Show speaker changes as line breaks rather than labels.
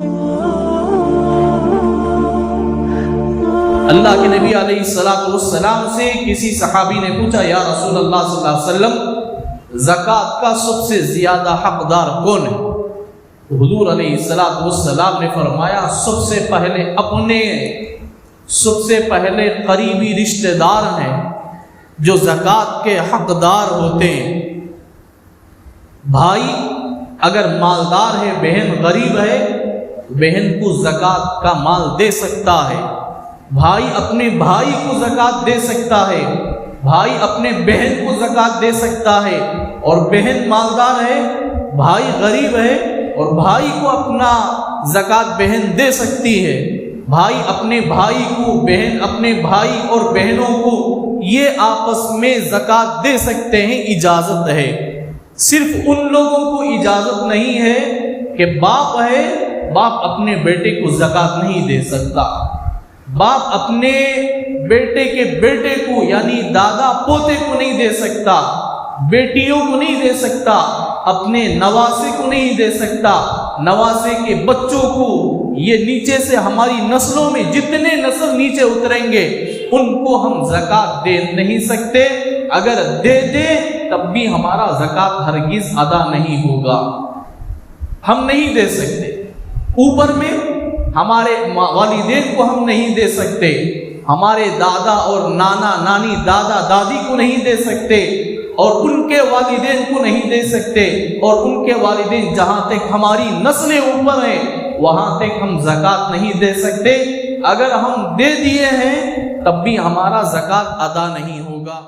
اللہ کے نبی علیہ السلام سے کسی صحابی نے پوچھا، یا رسول اللہ صلی اللہ علیہ وسلم، زکوٰۃ کا سب سے زیادہ حقدار کون ہے؟ حضور علیہ السلام نے فرمایا، سب سے پہلے قریبی رشتہ دار ہیں جو زکوٰۃ کے حقدار ہوتے ہیں۔ بھائی اگر مالدار ہے، بہن غریب ہے، بہن کو زکوٰۃ کا مال دے سکتا ہے۔ بھائی اپنے بھائی کو زکوٰۃ دے سکتا ہے، بھائی اپنے بہن کو زکوٰۃ دے سکتا ہے، اور بہن مالدار ہے، بھائی غریب ہے، اور بھائی کو اپنا زکوٰۃ بہن دے سکتی ہے۔ بھائی اپنے بھائی کو، بہن اپنے بھائی اور بہنوں کو یہ آپس میں زکوٰۃ دے سکتے ہیں، اجازت ہے۔ صرف ان لوگوں کو اجازت نہیں ہے کہ باپ ہے، باپ اپنے بیٹے کو زکوٰۃ نہیں دے سکتا، باپ اپنے بیٹے کے بیٹے کو یعنی دادا پوتے کو نہیں دے سکتا، بیٹیوں کو نہیں دے سکتا، اپنے نواسے کو نہیں دے سکتا، نواسے کے بچوں کو۔ یہ نیچے سے ہماری نسلوں میں جتنے نسل نیچے اتریں گے ان کو ہم زکوٰۃ دے نہیں سکتے۔ اگر دے دے تب بھی ہمارا زکوٰۃ ہرگز ادا نہیں ہوگا، ہم نہیں دے سکتے۔ اوپر میں ہمارے والدین کو ہم نہیں دے سکتے، ہمارے دادا اور نانا نانی، دادا دادی کو نہیں دے سکتے، اور ان کے والدین کو نہیں دے سکتے، اور ان کے والدین جہاں تک ہماری نسلیں اوپر ہیں وہاں تک ہم زکوٰۃ نہیں دے سکتے۔ اگر ہم دے دیے ہیں تب بھی ہمارا زکوٰۃ ادا نہیں ہوگا۔